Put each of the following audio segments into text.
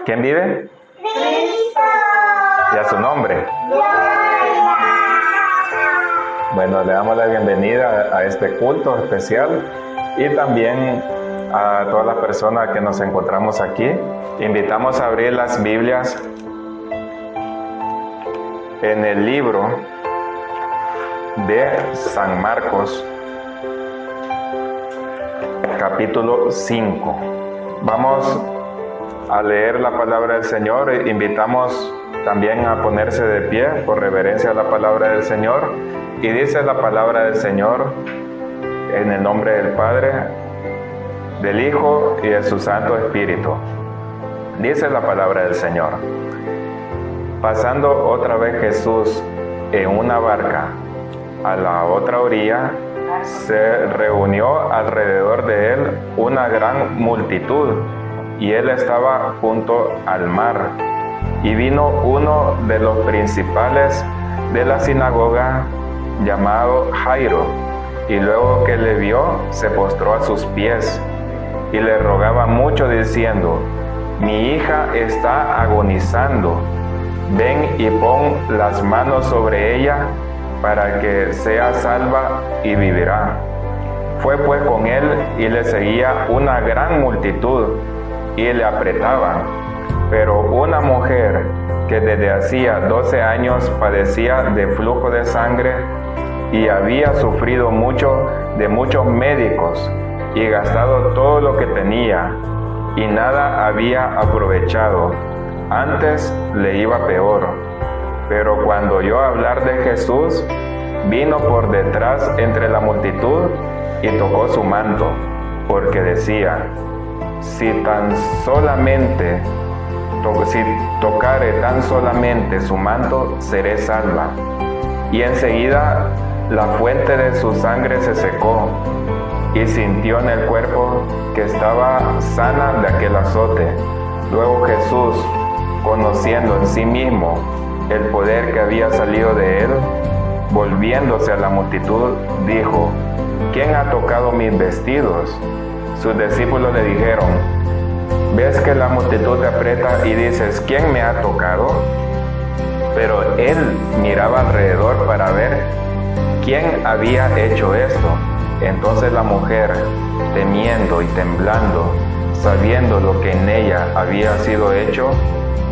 ¿Quién vive? Cristo. Y a su nombre. Bueno, le damos la bienvenida a este culto especial y también a todas las personas que nos encontramos aquí. Invitamos a abrir las Biblias en el libro de San Marcos, capítulo 5. Vamos a leer la palabra del Señor. Invitamos también a ponerse de pie por reverencia a la palabra del Señor. Y dice la palabra del Señor en el nombre del Padre, del Hijo y de su Santo Espíritu. Dice la palabra del Señor: pasando otra vez Jesús en una barca a la otra orilla, se reunió alrededor de él una gran multitud, y él estaba junto al mar. Y vino uno de los principales de la sinagoga, llamado Jairo, y luego que le vio, se postró a sus pies, y le rogaba mucho, diciendo: mi hija está agonizando, ven y pon las manos sobre ella, para que sea salva y vivirá. Fue pues con él, y le seguía una gran multitud, y le apretaban. Pero una mujer que desde hacía 12 años padecía de flujo de sangre, y había sufrido mucho de muchos médicos, y gastado todo lo que tenía, y nada había aprovechado, antes le iba peor. Pero cuando oyó hablar de Jesús, vino por detrás entre la multitud y tocó su manto, porque decía: si tocare tan solamente su manto, seré salva. Y enseguida la fuente de su sangre se secó, y sintió en el cuerpo que estaba sana de aquel azote. Luego Jesús, conociendo en sí mismo el poder que había salido de él, volviéndose a la multitud, dijo: ¿quién ha tocado mis vestidos? Sus discípulos le dijeron: ¿ves que la multitud te aprieta y dices: ¿quién me ha tocado? Pero él miraba alrededor para ver quién había hecho esto. Entonces la mujer, temiendo y temblando, sabiendo lo que en ella había sido hecho,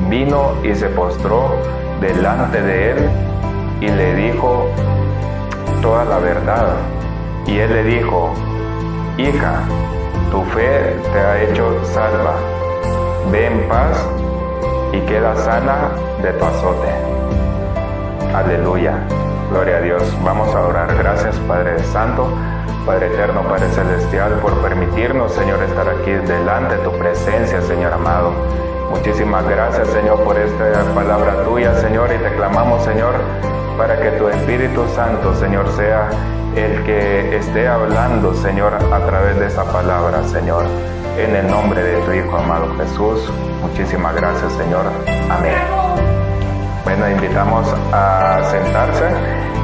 vino y se postró delante de él y le dijo toda la verdad. Y él le dijo: hija, tu fe te ha hecho salva. Ve en paz y queda sana de tu azote. Aleluya. Gloria a Dios. Vamos a orar. Gracias, Padre Santo, Padre Eterno, Padre Celestial, por permitirnos, Señor, estar aquí delante de tu presencia, Señor amado. Muchísimas gracias, Señor, por esta palabra tuya, Señor, y te clamamos, Señor, para que tu Espíritu Santo, Señor, sea el que esté hablando, Señor, a través de esta palabra, Señor. En el nombre de tu Hijo amado Jesús. Muchísimas gracias, Señor. Amén. Bueno, invitamos a sentarse,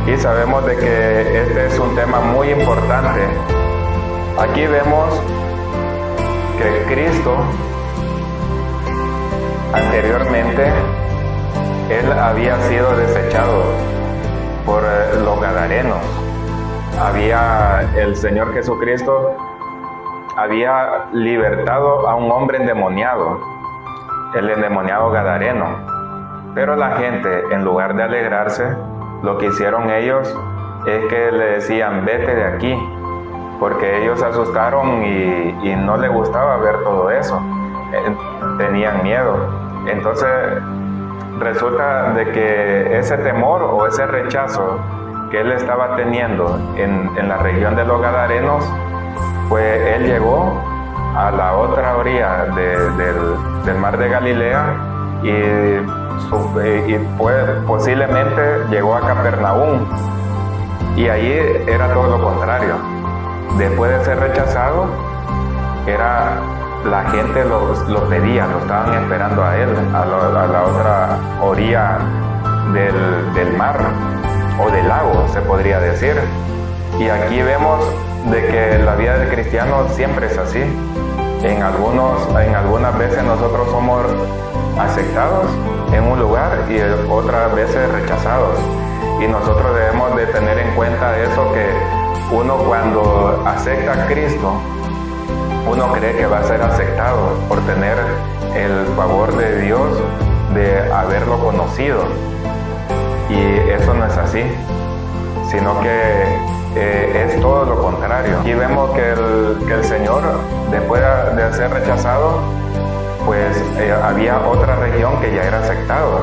y sabemos de que este es un tema muy importante. Aquí vemos que Cristo, anteriormente, él había sido desechado por los gadarenos. El Señor Jesucristo había libertado a un hombre endemoniado, el endemoniado gadareno. Pero la gente, en lugar de alegrarse, lo que hicieron ellos es que le decían: vete de aquí, porque ellos se asustaron y no les gustaba ver todo eso, tenían miedo. Entonces resulta de que ese temor o ese rechazo que él estaba teniendo en la región de los gadarenos, pues él llegó a la otra orilla del mar de Galilea, y posiblemente llegó a Capernaum, y allí era todo lo contrario. Después de ser rechazado, la gente lo pedía, lo estaban esperando a él, a la otra orilla del mar, o del lago, se podría decir. Y aquí vemos de que la vida del cristiano siempre es así. en algunas veces nosotros somos aceptados en un lugar y otras veces rechazados. Y nosotros debemos de tener en cuenta eso, que uno cuando acepta a Cristo, uno cree que va a ser aceptado por tener el favor de Dios de haberlo conocido. Y eso no es así, sino que es todo lo contrario. Aquí vemos que el Señor, después de ser rechazado, pues había otra región que ya era aceptado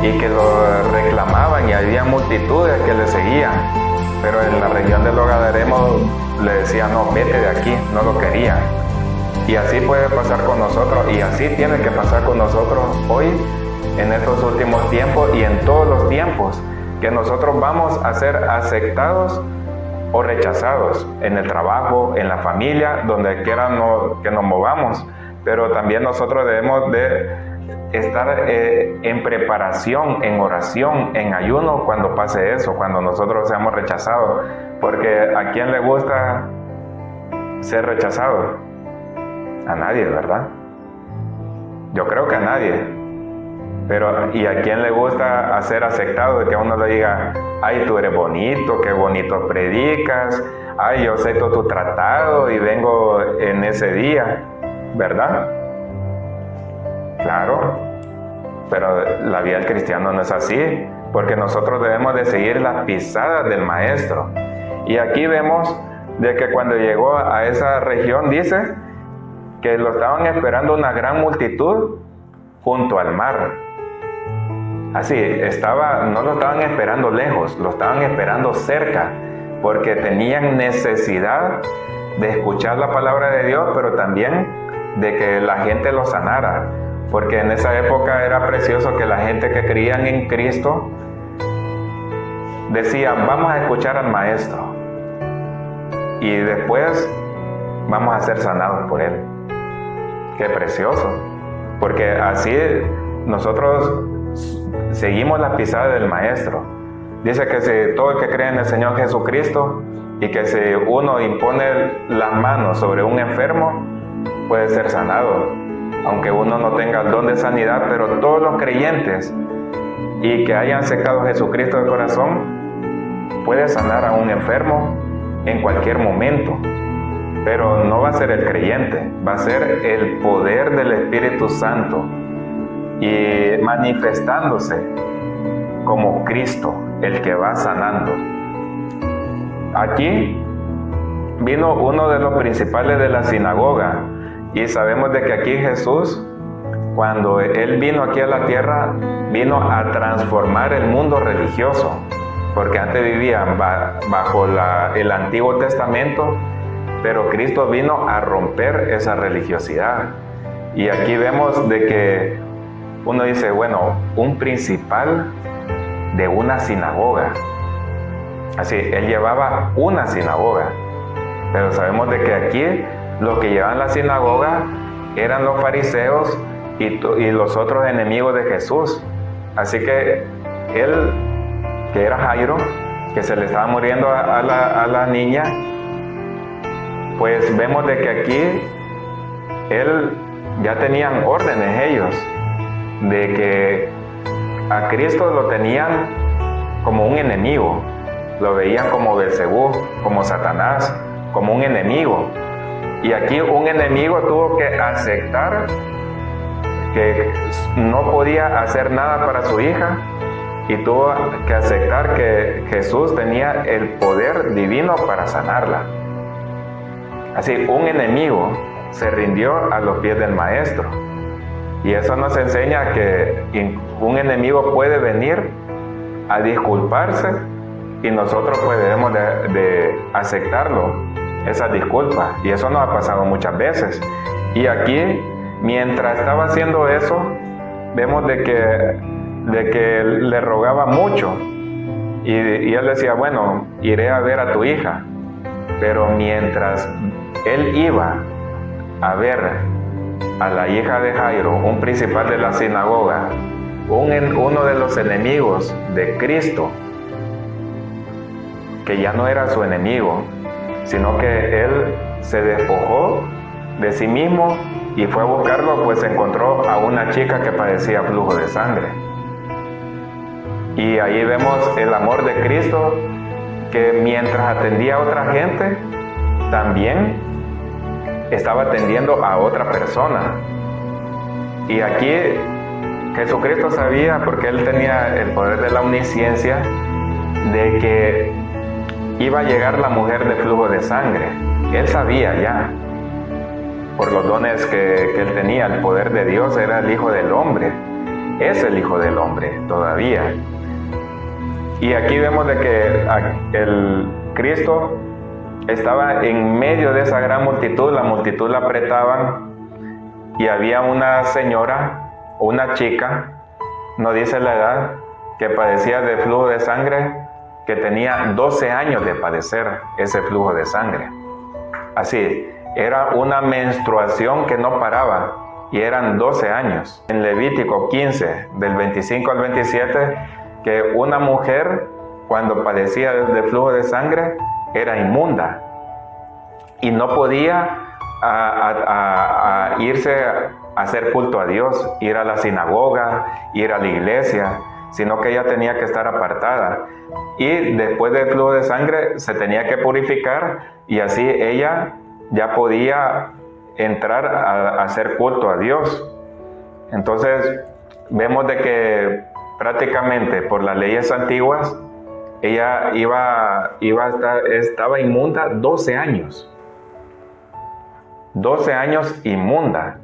y que lo reclamaban, y había multitudes que le seguían, pero en la región de los Gadarenos le decían: no, vete de aquí, no lo querían. Y así puede pasar con nosotros, y así tiene que pasar con nosotros hoy, en estos últimos tiempos y en todos los tiempos, que nosotros vamos a ser aceptados o rechazados en el trabajo, en la familia, donde quiera que nos movamos. Pero también nosotros debemos de estar en preparación, en oración, en ayuno cuando pase eso, cuando nosotros seamos rechazados. Porque ¿a quién le gusta ser rechazado? A nadie, ¿verdad? Yo creo que a nadie. Pero ¿y a quién le gusta ser aceptado? De que uno le diga: ay, tú eres bonito, qué bonito predicas, ay, yo acepto tu tratado y vengo en ese día, ¿verdad? Claro, pero la vida del cristiano no es así, porque nosotros debemos de seguir las pisadas del Maestro. Y aquí vemos de que cuando llegó a esa región, dice que lo estaban esperando una gran multitud junto al mar. Así, no lo estaban esperando lejos, lo estaban esperando cerca, porque tenían necesidad de escuchar la palabra de Dios, pero también de que la gente lo sanara, porque en esa época era precioso que la gente que creían en Cristo decían: vamos a escuchar al Maestro y después vamos a ser sanados por Él. Qué precioso, porque así nosotros seguimos la pisada del Maestro. Dice que si todo el que cree en el Señor Jesucristo, y que si uno impone las manos sobre un enfermo, puede ser sanado, aunque uno no tenga el don de sanidad. Pero todos los creyentes y que hayan aceptado a Jesucristo de corazón, puede sanar a un enfermo en cualquier momento. Pero no va a ser el creyente, va a ser el poder del Espíritu Santo, y manifestándose como Cristo, el que va sanando. Aquí vino uno de los principales de la sinagoga, y sabemos de que aquí Jesús, cuando Él vino aquí a la tierra, vino a transformar el mundo religioso, porque antes vivían bajo el Antiguo Testamento, pero Cristo vino a romper esa religiosidad. Y aquí vemos de que uno dice: bueno, un principal de una sinagoga. Así, Él llevaba una sinagoga. Pero sabemos de que aquí los que llevaban la sinagoga eran los fariseos y los otros enemigos de Jesús. Así que él, que era Jairo, que se le estaba muriendo a la niña, pues vemos de que aquí él ya tenían órdenes ellos, de que a Cristo lo tenían como un enemigo, lo veían como Belcebú, como Satanás, como un enemigo. Y aquí un enemigo tuvo que aceptar que no podía hacer nada para su hija, y tuvo que aceptar que Jesús tenía el poder divino para sanarla. Así, un enemigo se rindió a los pies del Maestro. Y eso nos enseña que un enemigo puede venir a disculparse, y nosotros pues debemos de aceptarlo, esa disculpa. Y eso nos ha pasado muchas veces. Y aquí, mientras estaba haciendo eso, vemos de que le rogaba mucho. Y él decía: bueno, iré a ver a tu hija. Pero mientras él iba a ver a la hija de Jairo, un principal de la sinagoga, uno de los enemigos de Cristo, que ya no era su enemigo, sino que él se despojó de sí mismo y fue a buscarlo, pues encontró a una chica que padecía flujo de sangre. Y ahí vemos el amor de Cristo, que mientras atendía a otra gente, también estaba atendiendo a otra persona. Y aquí Jesucristo sabía, porque Él tenía el poder de la omnisciencia, de que iba a llegar la mujer de flujo de sangre. Él sabía ya, por los dones que Él tenía, el poder de Dios, era el Hijo del Hombre. Es el Hijo del Hombre todavía. Y aquí vemos de que el Cristo estaba en medio de esa gran multitud, la multitud la apretaban, y había una señora, una chica, no dice la edad, que padecía de flujo de sangre, que tenía 12 años de padecer ese flujo de sangre. Así, era una menstruación que no paraba, y eran 12 años. En Levítico 15, del 25 al 27, que una mujer, cuando padecía de flujo de sangre, era inmunda y no podía irse a hacer culto a Dios, ir a la sinagoga, ir a la iglesia, sino que ella tenía que estar apartada. Y después del flujo de sangre se tenía que purificar, y así ella ya podía entrar a hacer culto a Dios. Entonces vemos de que prácticamente por las leyes antiguas ella estaba inmunda 12 años. 12 años inmunda,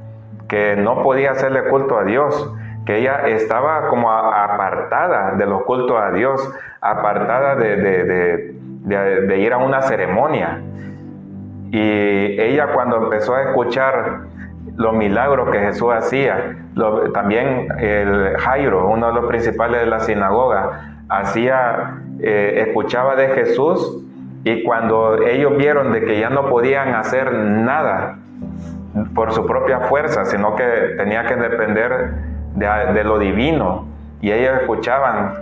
que no podía hacerle culto a Dios, que ella estaba como apartada de los cultos a Dios, apartada de ir a una ceremonia. Y ella, cuando empezó a escuchar los milagros que Jesús hacía, también el Jairo, uno de los principales de la sinagoga, escuchaba de Jesús, y cuando ellos vieron de que ya no podían hacer nada por su propia fuerza, sino que tenía que depender de lo divino, y ellos escuchaban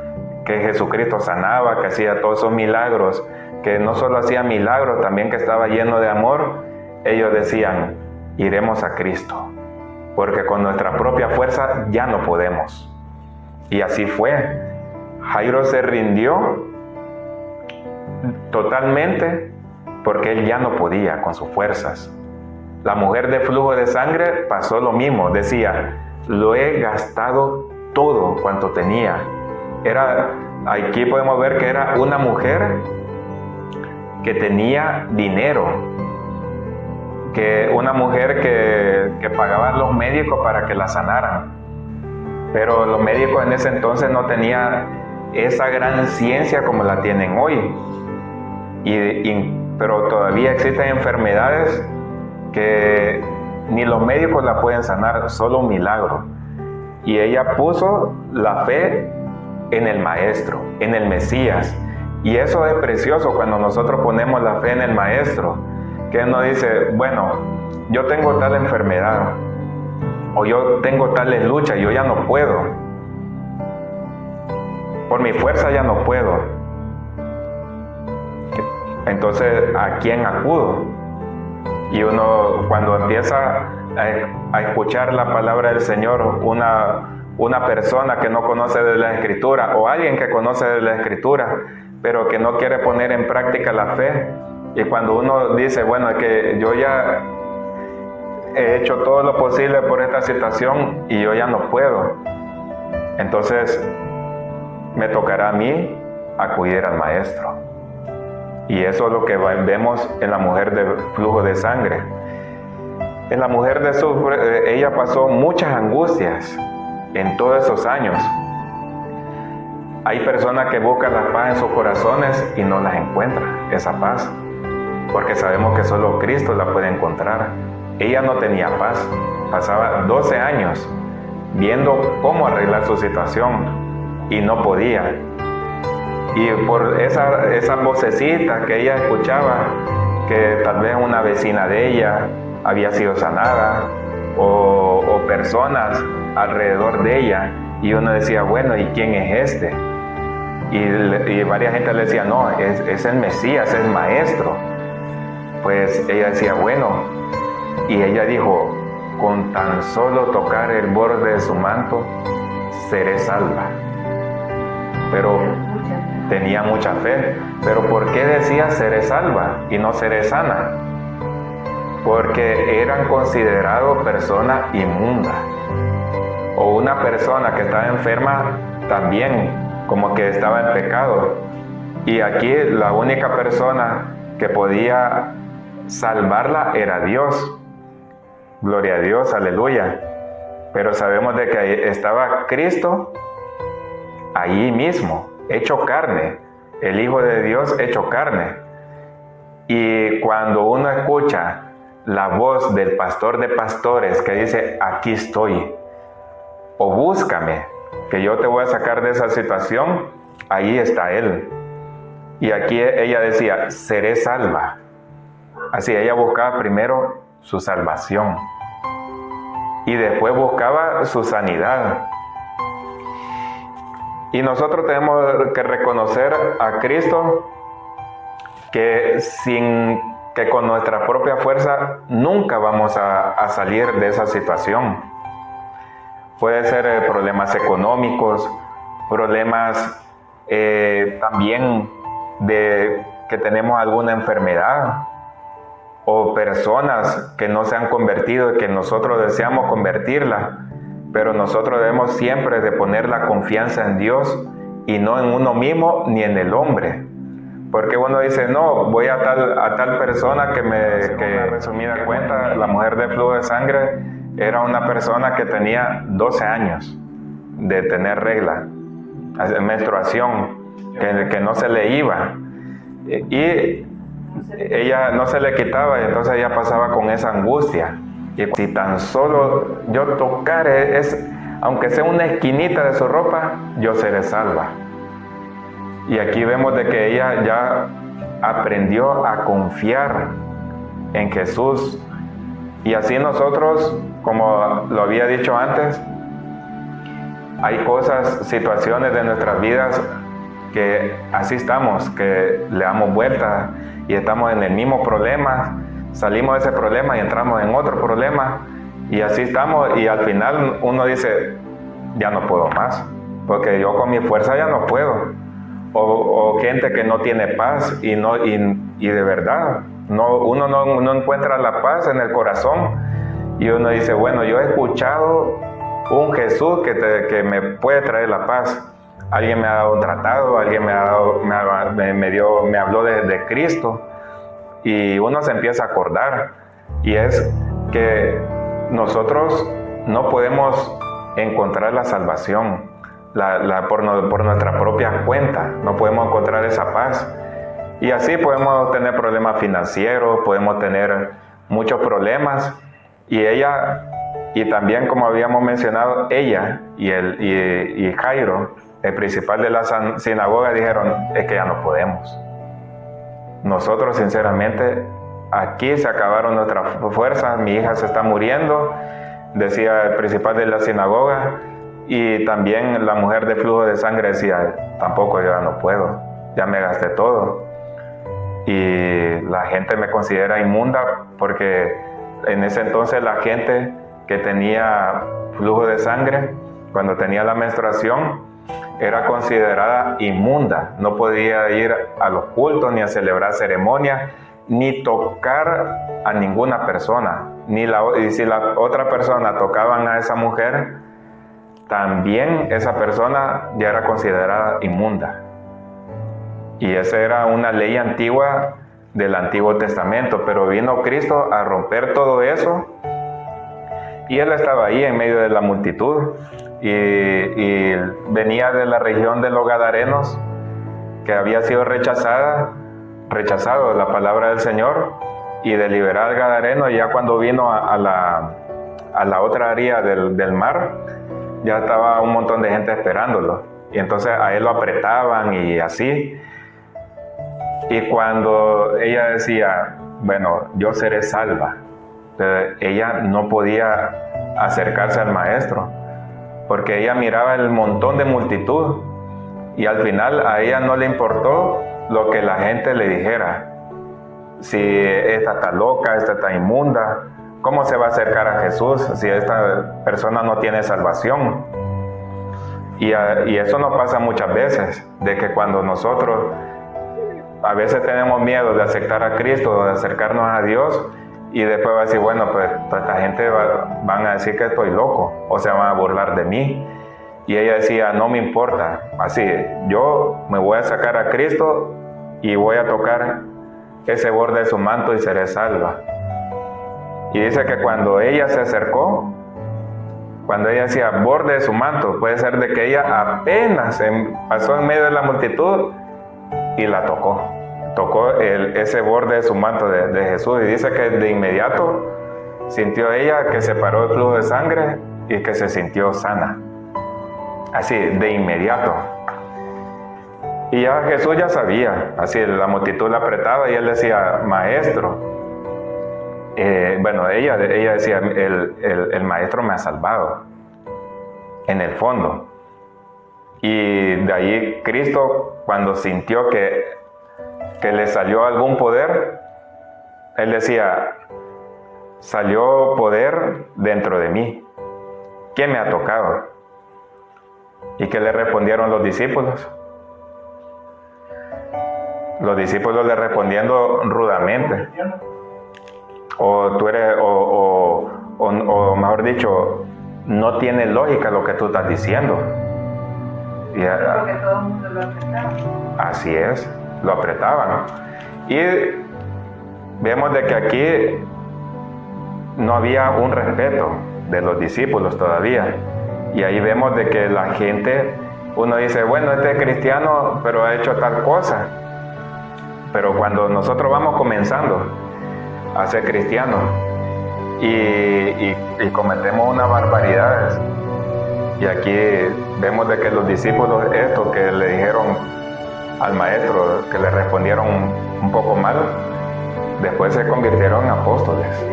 que Jesucristo sanaba, que hacía todos esos milagros, que no solo hacía milagros, también que estaba lleno de amor, ellos decían: iremos a Cristo, porque con nuestra propia fuerza ya no podemos. Y así fue. Jairo se rindió totalmente porque él ya no podía con sus fuerzas. La mujer de flujo de sangre pasó lo mismo, decía: lo he gastado todo cuanto tenía. Aquí podemos ver que era una mujer que tenía dinero, que una mujer que pagaba a los médicos para que la sanaran, pero los médicos en ese entonces no tenían esa gran ciencia como la tienen hoy, pero todavía existen enfermedades que ni los médicos la pueden sanar, solo un milagro. Y ella puso la fe en el Maestro, en el Mesías, y eso es precioso cuando nosotros ponemos la fe en el Maestro, que Él nos dice: bueno, yo tengo tal enfermedad, o yo tengo tales luchas, yo ya no puedo, por mi fuerza ya no puedo. Entonces, ¿a quién acudo? Y uno, cuando empieza a escuchar la palabra del Señor, una persona que no conoce de la Escritura, o alguien que conoce de la Escritura, pero que no quiere poner en práctica la fe, y cuando uno dice: bueno, es que yo ya he hecho todo lo posible por esta situación y yo ya no puedo, entonces me tocará a mí acudir al Maestro. Y eso es lo que vemos en la mujer de flujo de sangre. En la mujer de sangre, ella pasó muchas angustias en todos esos años. Hay personas que buscan la paz en sus corazones y no las encuentran, esa paz, porque sabemos que solo Cristo la puede encontrar. Ella no tenía paz, pasaba 12 años viendo cómo arreglar su situación y no podía. Y por esa vocecita que ella escuchaba, que tal vez una vecina de ella había sido sanada, o personas alrededor de ella, y uno decía: bueno, ¿y quién es este? Y varias gente le decía: no, es el Mesías, es el Maestro. Pues ella decía: bueno, Y ella dijo, con tan solo tocar el borde de su manto, seré salva. Pero tenía mucha fe. Pero ¿por qué decía seré salva y no seré sana? Porque eran considerados personas inmundas. O una persona que estaba enferma también, como que estaba en pecado. Y aquí la única persona que podía salvarla era Dios. Gloria a Dios, aleluya. Pero sabemos de que estaba Cristo allí mismo, hecho carne, el Hijo de Dios hecho carne. Y cuando uno escucha la voz del pastor de pastores que dice, aquí estoy, o búscame, que yo te voy a sacar de esa situación, ahí está Él. Y aquí ella decía, seré salva. Así ella buscaba primero su salvación y después buscaba su sanidad. Y nosotros tenemos que reconocer a Cristo que con nuestra propia fuerza nunca vamos a salir de esa situación. Puede ser problemas económicos, problemas también de que tenemos alguna enfermedad, o personas que no se han convertido y que nosotros deseamos convertirla, pero nosotros debemos siempre de poner la confianza en Dios y no en uno mismo ni en el hombre, porque uno dice, no, voy a tal persona que resumida cuenta, la mujer de flujo de sangre era una persona que tenía 12 años de tener regla, menstruación, que no se le iba, y ella no se le quitaba, y entonces ella pasaba con esa angustia. Y si tan solo yo tocare, aunque sea una esquinita de su ropa, yo seré salva. Y aquí vemos de que ella ya aprendió a confiar en Jesús. Y así nosotros, como lo había dicho antes, hay cosas, situaciones de nuestras vidas que así estamos, que le damos vuelta y estamos en el mismo problema, salimos de ese problema y entramos en otro problema, y así estamos, y al final uno dice, ya no puedo más, porque yo con mi fuerza ya no puedo. O gente que no tiene paz y de verdad, uno no encuentra la paz en el corazón, y uno dice, bueno, yo he escuchado un Jesús que me puede traer la paz. Alguien me ha dado un tratado, alguien me habló de Cristo, y uno se empieza a acordar, y es que nosotros no podemos encontrar la salvación por nuestra propia cuenta, no podemos encontrar esa paz, y así podemos tener problemas financieros, podemos tener muchos problemas, y también, como habíamos mencionado, ella y Jairo, el principal de la sinagoga, dijeron, es que ya no podemos. Nosotros, sinceramente, aquí se acabaron nuestras fuerzas, mi hija se está muriendo, decía el principal de la sinagoga, y también la mujer de flujo de sangre decía, tampoco, yo ya no puedo, ya me gasté todo. Y la gente me considera inmunda, porque en ese entonces la gente que tenía flujo de sangre, cuando tenía la menstruación, era considerada inmunda, no podía ir a los cultos, ni a celebrar ceremonias, ni tocar a ninguna persona, y si la otra persona tocaban a esa mujer, también esa persona ya era considerada inmunda. Y esa era una ley antigua del Antiguo Testamento, pero vino Cristo a romper todo eso, y Él estaba ahí en medio de la multitud, y venía de la región de los Gadarenos, que había sido rechazado la palabra del Señor, y de liberar al Gadareno. Y ya cuando vino a la otra área del mar, ya estaba un montón de gente esperándolo, y entonces a él lo apretaban y así. Y cuando ella decía, bueno, yo seré salva, ella no podía acercarse al maestro, porque ella miraba el montón de multitud, y al final a ella no le importó lo que la gente le dijera. Si esta está loca, esta está inmunda, ¿cómo se va a acercar a Jesús si esta persona no tiene salvación? Y eso nos pasa muchas veces, de que cuando nosotros a veces tenemos miedo de aceptar a Cristo, de acercarnos a Dios, y después va a decir, bueno, pues esta gente van a decir que estoy loco, o se van a burlar de mí. Y ella decía, no me importa, así, yo me voy a sacar a Cristo y voy a tocar ese borde de su manto y seré salva. Y dice que cuando ella se acercó, cuando ella decía borde de su manto, puede ser de que ella apenas pasó en medio de la multitud y la tocó ese borde de su manto de Jesús, y dice que de inmediato sintió ella que se paró el flujo de sangre y que se sintió sana, así de inmediato. Y ya Jesús ya sabía, así la multitud la apretaba y él decía, maestro, ella decía, el maestro me ha salvado, en el fondo. Y de ahí Cristo, cuando sintió que le salió algún poder, él decía, salió poder dentro de mí. ¿Quién me ha tocado? ¿Y qué le respondieron los discípulos? Los discípulos le respondiendo rudamente. O tú eres, o mejor dicho, no tiene lógica lo que tú estás diciendo. Porque todo el mundo lo apretaba. Así es, lo apretaban. Y vemos de que aquí no había un respeto de los discípulos todavía. Y ahí vemos de que la gente, uno dice, bueno, este es cristiano, pero ha hecho tal cosa. Pero cuando nosotros vamos comenzando a ser cristianos y cometemos unas barbaridades, y aquí vemos de que los discípulos, esto que le dijeron al maestro, que le respondieron un poco mal, después se convirtieron en apóstoles.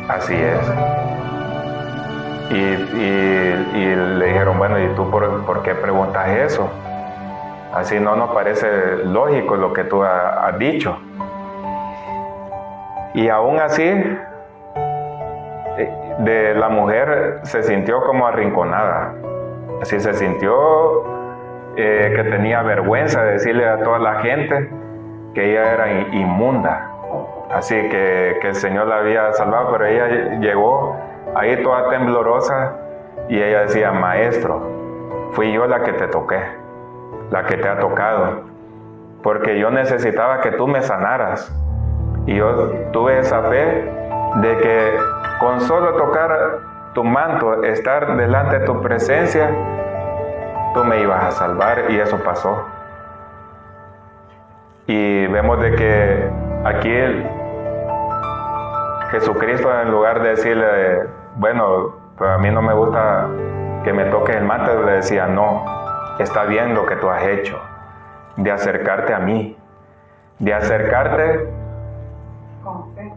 Así es. Y le dijeron, bueno, ¿y tú por qué preguntas eso? Así no nos parece lógico lo que tú has dicho. Y aún así, de la mujer se sintió como arrinconada. Así se sintió que tenía vergüenza de decirle a toda la gente que ella era inmunda. Así que el Señor la había salvado, pero ella llegó ahí toda temblorosa y ella decía, maestro, fui yo la que te toqué, la que te ha tocado, porque yo necesitaba que tú me sanaras. Y yo tuve esa fe de que con solo tocar tu manto, estar delante de tu presencia, tú me ibas a salvar, y eso pasó. Y vemos de que aquí Jesucristo, en lugar de decirle, bueno, pues a mí no me gusta que me toques el manto, le decía, no, está bien lo que tú has hecho, de acercarte a mí, de acercarte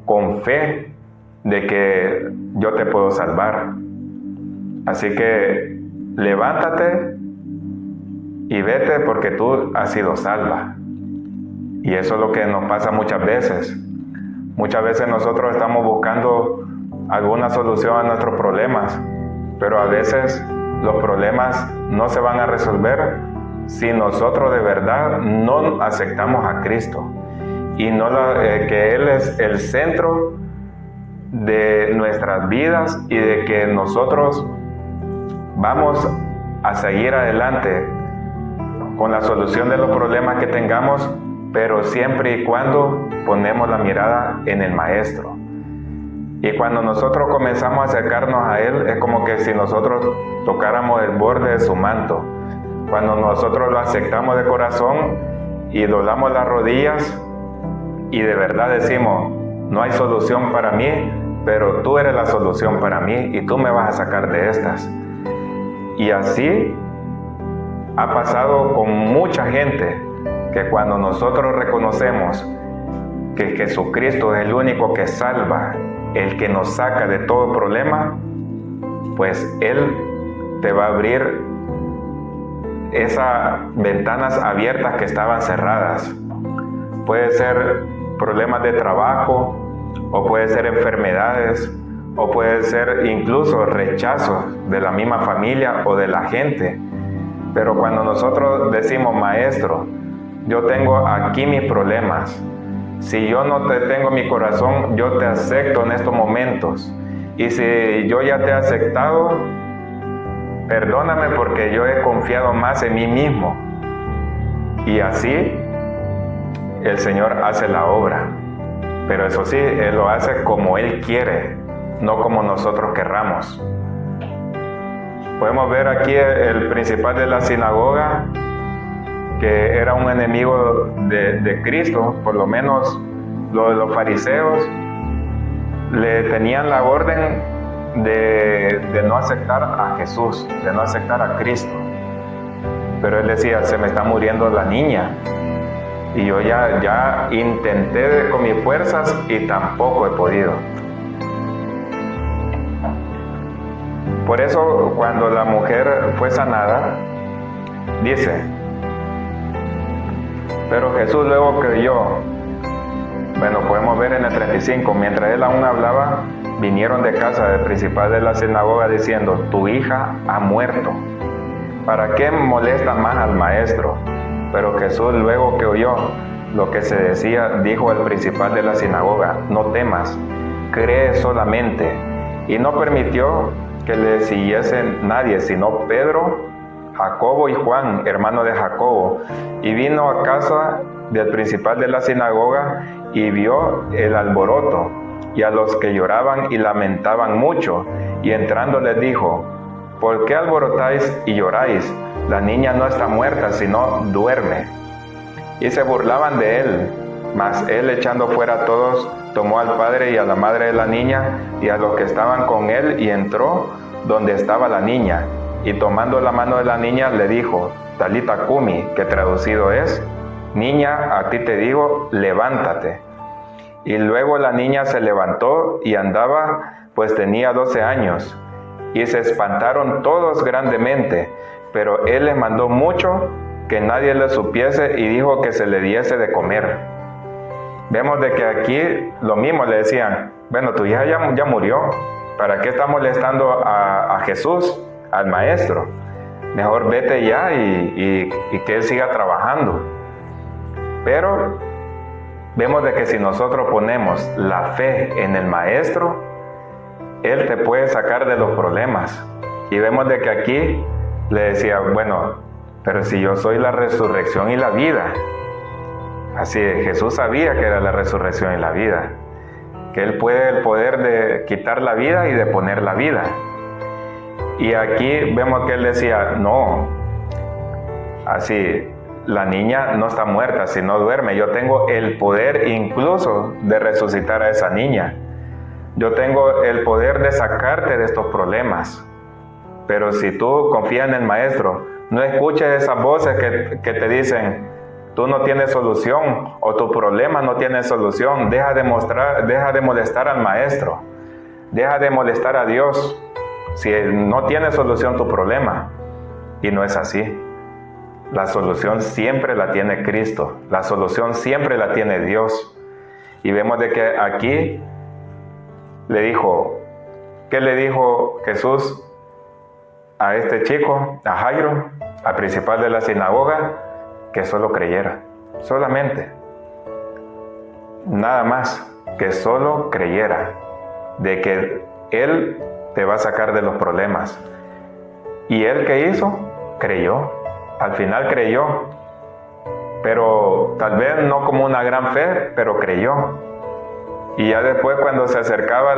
con fe de que yo te puedo salvar. Así que levántate y vete, porque tú has sido salva. Y eso es lo que nos pasa muchas veces. Muchas veces nosotros estamos buscando alguna solución a nuestros problemas, pero a veces los problemas no se van a resolver si nosotros de verdad no aceptamos a Cristo y no que Él es el centro de nuestras vidas, y de que nosotros vamos a seguir adelante con la solución de los problemas que tengamos, pero siempre y cuando ponemos la mirada en el Maestro. Y cuando nosotros comenzamos a acercarnos a Él, es como que si nosotros tocáramos el borde de su manto. Cuando nosotros lo aceptamos de corazón y doblamos las rodillas y de verdad decimos, no hay solución para mí, pero tú eres la solución para mí y tú me vas a sacar de estas. Y así ha pasado con mucha gente, que cuando nosotros reconocemos que Jesucristo es el único que salva, el que nos saca de todo problema, pues Él te va a abrir esas ventanas abiertas que estaban cerradas. puede ser problemas de trabajo, o puede ser enfermedades, o puede ser incluso rechazo de la misma familia o de la gente. Pero cuando nosotros decimos, Maestro, yo tengo aquí mis problemas, si yo no te tengo en mi corazón, yo te acepto en estos momentos. Y si yo ya te he aceptado, perdóname porque yo he confiado más en mí mismo. Y así el Señor hace la obra. Pero eso sí, Él lo hace como Él quiere, no como nosotros querramos. Podemos ver aquí el principal de la sinagoga, que era un enemigo de Cristo, por lo menos los fariseos le tenían la orden de no aceptar a Jesús, de no aceptar a Cristo. Pero él decía, se me está muriendo la niña, y yo ya intenté con mis fuerzas y tampoco he podido. Por eso, cuando la mujer fue sanada, dice, pero Jesús luego creyó. Bueno, podemos ver en el 35, mientras él aún hablaba, vinieron de casa del principal de la sinagoga diciendo, tu hija ha muerto. ¿Para qué molesta más al maestro? Pero Jesús luego que oyó lo que se decía, dijo al principal de la sinagoga, no temas, cree solamente. Y no permitió que le siguiese nadie, sino Pedro, Jacobo y Juan, hermano de Jacobo. Y vino a casa del principal de la sinagoga y vio el alboroto y a los que lloraban y lamentaban mucho. Y entrando les dijo, ¿por qué alborotáis y lloráis? La niña no está muerta, sino duerme. Y se burlaban de él. Mas él, echando fuera a todos, tomó al padre y a la madre de la niña y a los que estaban con él y entró donde estaba la niña. Y tomando la mano de la niña le dijo, Talita Cumi, que traducido es, niña, a ti te digo, levántate. Y luego la niña se levantó y andaba, pues tenía 12 años. Y se espantaron todos grandemente, pero él les mandó mucho que nadie le supiese y dijo que se le diese de comer. Vemos de que aquí lo mismo le decían, bueno, tu hija ya murió, ¿para qué está molestando a Jesús, al maestro? Mejor vete ya y que él siga trabajando. Pero vemos de que si nosotros ponemos la fe en el maestro, él te puede sacar de los problemas. Y vemos de que aquí le decía, bueno, pero si yo soy la resurrección y la vida. Así es, Jesús sabía que era la resurrección y la vida, que Él puede el poder de quitar la vida y de poner la vida. Y aquí vemos que Él decía, no, así, la niña no está muerta, sino duerme. Yo tengo el poder incluso de resucitar a esa niña. Yo tengo el poder de sacarte de estos problemas. Pero si tú confías en el maestro, no escuches esas voces que te dicen, tú no tienes solución o tu problema no tiene solución. Deja de molestar al maestro. Deja de molestar a Dios si no tiene solución tu problema. Y no es así. La solución siempre la tiene Cristo. La solución siempre la tiene Dios. Y vemos de que aquí le dijo, ¿qué le dijo Jesús a este chico, a Jairo, al principal de la sinagoga? Que solo creyera, solamente. Nada más, que solo creyera de que Él te va a sacar de los problemas. ¿Y Él qué hizo? Creyó. Al final creyó, pero tal vez no como una gran fe, pero creyó. Y ya después cuando se acercaba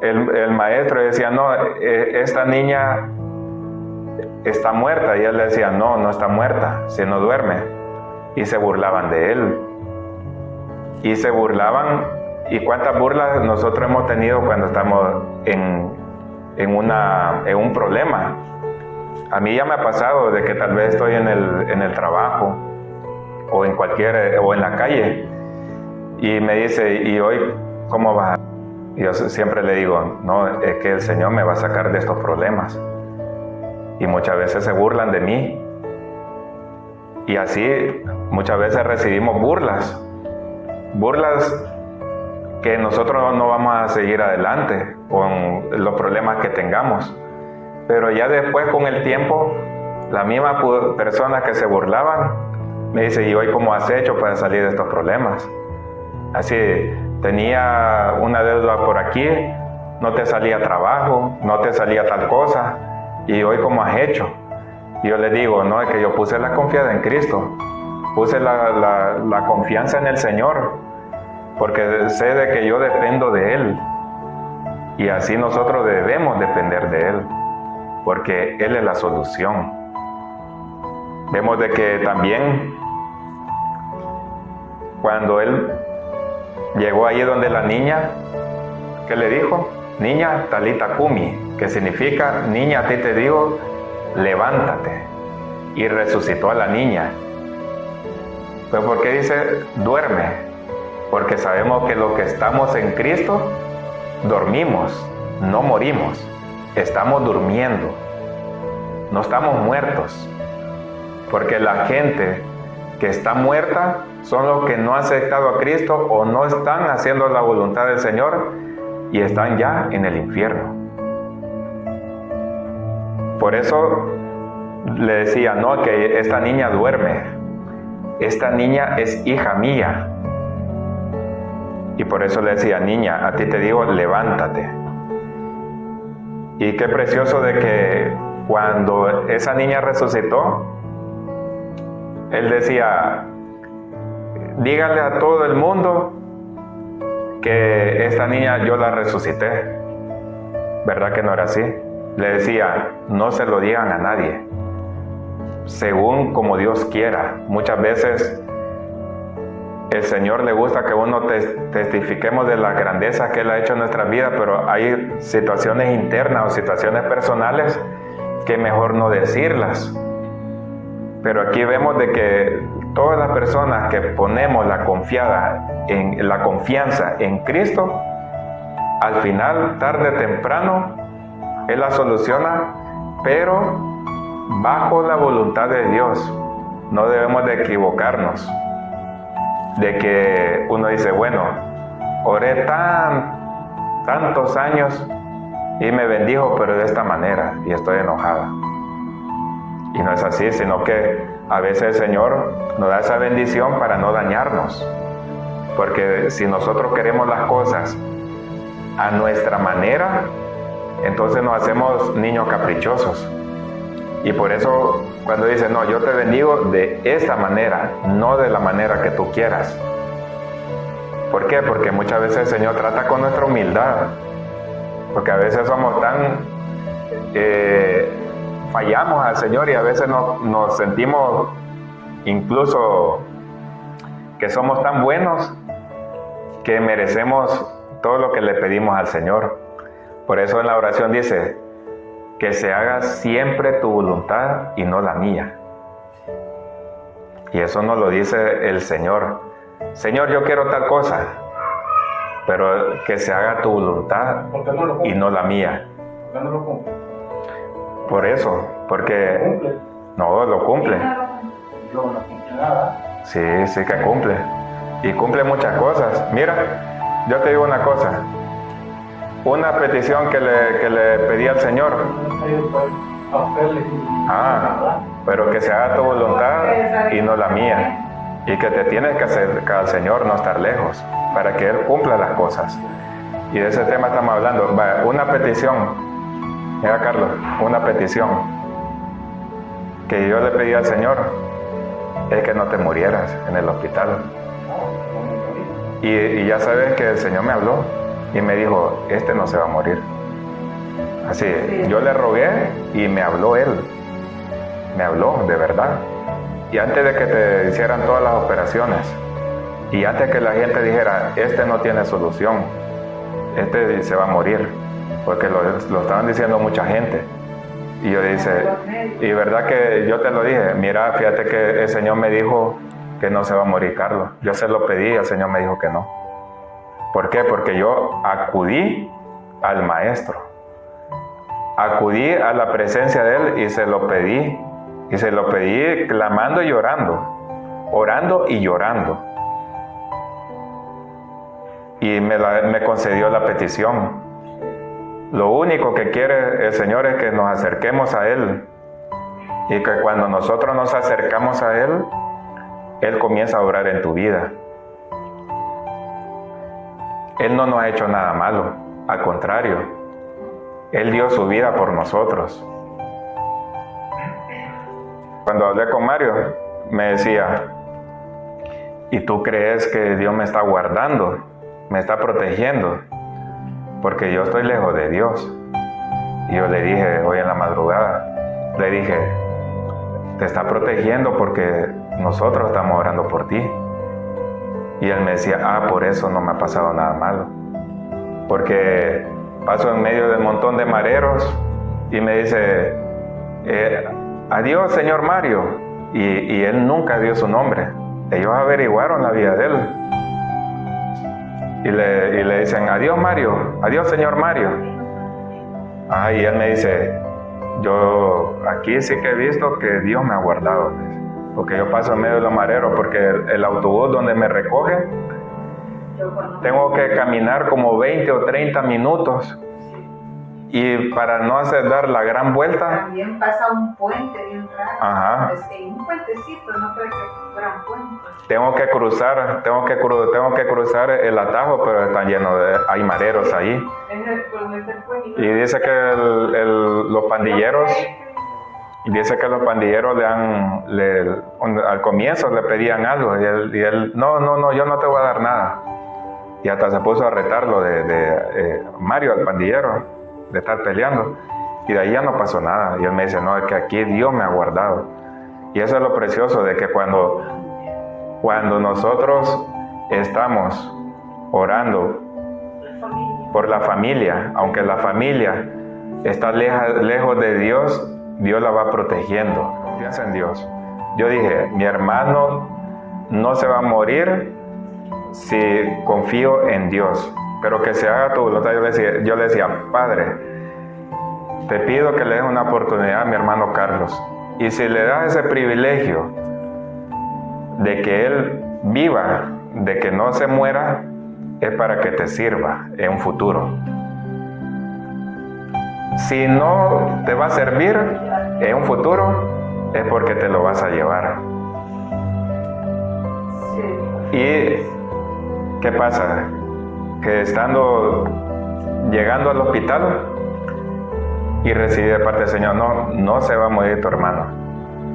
el maestro decía, no, esta niña está muerta. Y él le decía, no está muerta, sino duerme. Y se burlaban de él. Y se burlaban, y cuántas burlas nosotros hemos tenido cuando estamos en un problema. A mí ya me ha pasado de que tal vez estoy en el trabajo o en la calle y me dice, ¿y hoy cómo vas? Y yo siempre le digo, no, es que el Señor me va a sacar de estos problemas. Y muchas veces se burlan de mí Y así muchas veces recibimos burlas que nosotros no vamos a seguir adelante con los problemas que tengamos. Pero ya después, con el tiempo, las mismas personas que se burlaban me dicen: ¿y hoy cómo has hecho para salir de estos problemas? Así, tenía una deuda por aquí, no te salía trabajo, no te salía tal cosa, y hoy cómo has hecho. Y yo les digo: no, es que yo puse la confianza en Cristo, puse la confianza en el Señor, porque sé de que yo dependo de Él, y así nosotros debemos depender de Él, porque Él es la solución. Vemos de que también cuando Él llegó ahí donde la niña, ¿qué le dijo? Niña, talita cumi, que significa: niña, a ti te digo, levántate. Y resucitó a la niña. ¿Pero por qué dice duerme? Porque sabemos que los que estamos en Cristo dormimos, no morimos, estamos durmiendo, no estamos muertos. Porque la gente que está muerta son los que no han aceptado a Cristo o no están haciendo la voluntad del Señor y están ya en el infierno. Por eso le decía: no, que esta niña duerme, esta niña es hija mía. Y por eso le decía: niña, a ti te digo, levántate. Y qué precioso de que cuando esa niña resucitó, Él decía: díganle a todo el mundo que esta niña yo la resucité. ¿Verdad que no era así? Le decía: no se lo digan a nadie, según como Dios quiera. Muchas veces el Señor le gusta que uno testifiquemos de las grandezas que Él ha hecho en nuestras vidas, pero hay situaciones internas o situaciones personales que mejor no decirlas. Pero aquí vemos de que todas las personas que ponemos la confianza en Cristo, al final, tarde o temprano, Él la soluciona, pero bajo la voluntad de Dios. No debemos de equivocarnos, de que uno dice: bueno, oré tantos años y me bendijo, pero de esta manera, y estoy enojada. Y no es así, sino que a veces el Señor nos da esa bendición para no dañarnos. Porque si nosotros queremos las cosas a nuestra manera, entonces nos hacemos niños caprichosos. Y por eso cuando dice: no, yo te bendigo de esta manera, no de la manera que tú quieras. ¿Por qué? Porque muchas veces el Señor trata con nuestra humildad. Porque a veces somos tan... fallamos al Señor y a veces nos sentimos incluso que somos tan buenos que merecemos todo lo que le pedimos al Señor. Por eso en la oración dice: que se haga siempre tu voluntad y no la mía. Y eso nos lo dice el Señor. Señor, yo quiero tal cosa, pero que se haga tu voluntad y no la mía. ¿Por qué no lo cumple? Por eso, porque no lo cumple. Yo no cumple nada. Sí, sí que cumple. Y cumple muchas cosas. Mira, yo te digo una cosa. Una petición que le pedí al Señor. Pero que se haga tu voluntad y no la mía. Y que te tienes que acercar al Señor, no estar lejos, para que Él cumpla las cosas. Y de ese tema estamos hablando. Una petición. Mira, Carlos, una petición que yo le pedí al Señor es que no te murieras en el hospital. Y ya sabes que el Señor me habló y me dijo: este no se va a morir. Así, yo le rogué y me habló Él. Me habló de verdad. Y antes de que te hicieran todas las operaciones, y antes que la gente dijera: este no tiene solución, este se va a morir, porque lo estaban diciendo mucha gente. Y yo dice, y verdad que yo te lo dije: mira, fíjate que el Señor me dijo que no se va a morir Carlos. Yo se lo pedí y el Señor me dijo que no. ¿Por qué? Porque yo acudí al Maestro, acudí a la presencia de Él y se lo pedí Y se lo pedí clamando y llorando, orando y llorando. Y me concedió la petición. Lo único que quiere el Señor es que nos acerquemos a Él. Y que cuando nosotros nos acercamos a Él, Él comienza a obrar en tu vida. Él no nos ha hecho nada malo, al contrario, Él dio su vida por nosotros. Cuando hablé con Mario, me decía, ¿y tú crees que Dios me está guardando, me está protegiendo? Porque yo estoy lejos de Dios. Y yo le dije hoy en la madrugada, le dije, te está protegiendo porque nosotros estamos orando por ti. Y él me decía, por eso no me ha pasado nada malo. Porque paso en medio del montón de mareros y me dice, adiós, señor Mario. Y él nunca dio su nombre. Ellos averiguaron la vida de él. Y le dicen, adiós, Mario. Adiós, señor Mario. Y él me dice, yo aquí sí que he visto que Dios me ha guardado. Porque yo paso en medio de los mareros, porque el autobús donde me recoge, tengo que caminar como 20 o 30 minutos. Y para no dar la gran vuelta. También pasa un puente bien raro. Ajá. Un puentecito, no creo que fuera un puente. Tengo que cruzar el atajo, pero están llenos hay mareros ahí. Y dice que los pandilleros. Dice que los pandilleros al comienzo le pedían algo y él no, yo no te voy a dar nada. Y hasta se puso a retarlo de Mario, al pandillero, de estar peleando. Y de ahí ya no pasó nada. Y él me dice, no, es que aquí Dios me ha guardado. Y eso es lo precioso de que cuando nosotros estamos orando por la familia, aunque la familia está lejos de Dios, Dios la va protegiendo. Confianza en Dios. Yo dije, mi hermano no se va a morir si confío en Dios, pero que se haga tu voluntad. Yo le decía, Padre, te pido que le des una oportunidad a mi hermano Carlos. Y si le das ese privilegio de que él viva, de que no se muera, es para que te sirva en un futuro. Si no te va a servir en un futuro, es porque te lo vas a llevar. ¿Y qué pasa? Que llegando al hospital y recibí de parte del Señor, no se va a morir tu hermano.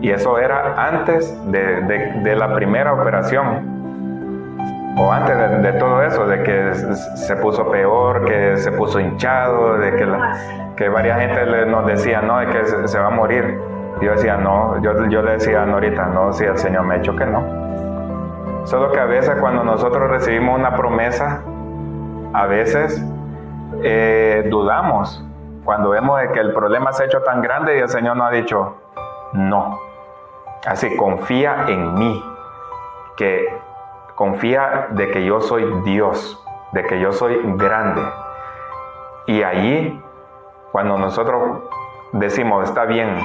Y eso era antes de la primera operación. O antes de todo eso, de que se puso peor, que se puso hinchado, de que varias gente nos decía, no, es que se va a morir. Yo decía, no, yo le decía a Norita, no, si el Señor me ha dicho que no. Solo que a veces cuando nosotros recibimos una promesa, a veces dudamos. Cuando vemos que el problema se ha hecho tan grande y el Señor nos ha dicho, no. Así, confía en mí, confía de que yo soy Dios, de que yo soy grande. Y allí, cuando nosotros decimos, está bien,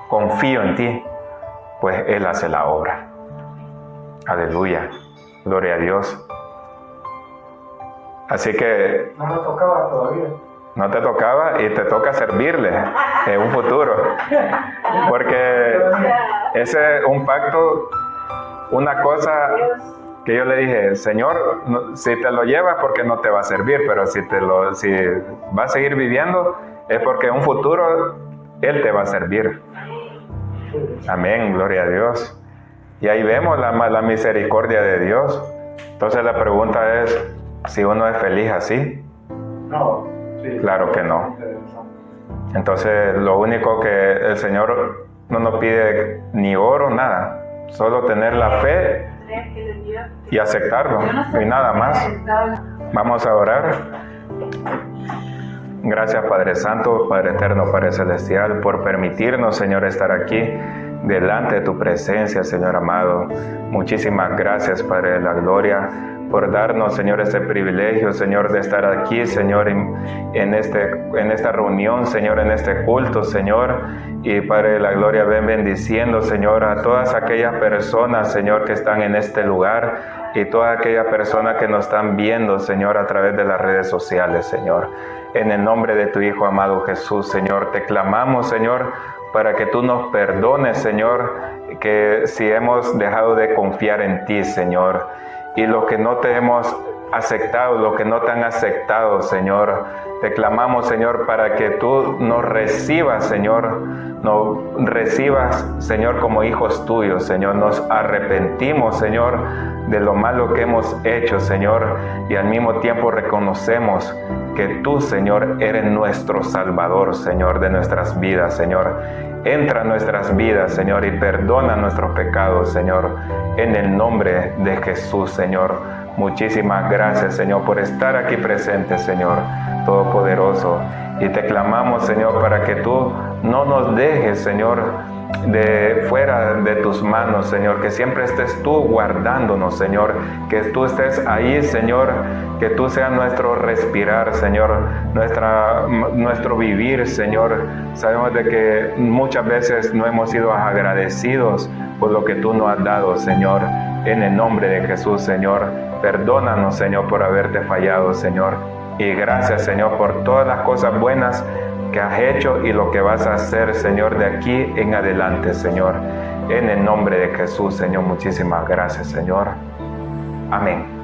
confío en ti, pues Él hace la obra. Aleluya, gloria a Dios. Así que no me tocaba todavía. No te tocaba y te toca servirle en un futuro. Porque ese es un pacto, una cosa que yo le dije, Señor, si te lo llevas porque no te va a servir, pero si va a seguir viviendo es porque en un futuro Él te va a servir. Amén, gloria a Dios. Y ahí vemos la misericordia de Dios. Entonces la pregunta es, si uno es feliz así. No, sí. Claro que no. Entonces lo único que el Señor no nos pide ni oro, nada. Solo tener la fe y aceptarlo, y nada más. Vamos a orar. Gracias, Padre Santo, Padre Eterno, Padre Celestial, por permitirnos, Señor, estar aquí delante de tu presencia, Señor amado. Muchísimas gracias, Padre de la Gloria, por darnos, Señor, ese privilegio, Señor, de estar aquí, Señor, en esta reunión, Señor, en este culto, Señor. Y Padre de la Gloria, ven bendiciendo, Señor, a todas aquellas personas, Señor, que están en este lugar y todas aquellas personas que nos están viendo, Señor, a través de las redes sociales, Señor. En el nombre de tu Hijo amado Jesús, Señor, te clamamos, Señor, para que tú nos perdones, Señor, que si hemos dejado de confiar en ti, Señor, y lo que no te hemos aceptado, lo que no te han aceptado, Señor, te clamamos, Señor, para que tú nos recibas, Señor, nos recibas, Señor, como hijos tuyos, Señor. Nos arrepentimos, Señor, de lo malo que hemos hecho, Señor, y al mismo tiempo reconocemos que tú, Señor, eres nuestro Salvador, Señor, de nuestras vidas, Señor. Entra en nuestras vidas, Señor, y perdona nuestros pecados, Señor, en el nombre de Jesús, Señor. Muchísimas gracias, Señor, por estar aquí presente, Señor Todopoderoso. Y te clamamos, Señor, para que tú no nos dejes, Señor, de fuera de tus manos, Señor, que siempre estés tú guardándonos, Señor, que tú estés ahí, Señor, que tú seas nuestro respirar, Señor, nuestro vivir, Señor. Sabemos de que muchas veces no hemos sido agradecidos por lo que tú nos has dado, Señor. En el nombre de Jesús, Señor, perdónanos, Señor, por haberte fallado, Señor. Y gracias, Señor, por todas las cosas buenas que has hecho y lo que vas a hacer, Señor, de aquí en adelante, Señor. En el nombre de Jesús, Señor, muchísimas gracias, Señor. Amén.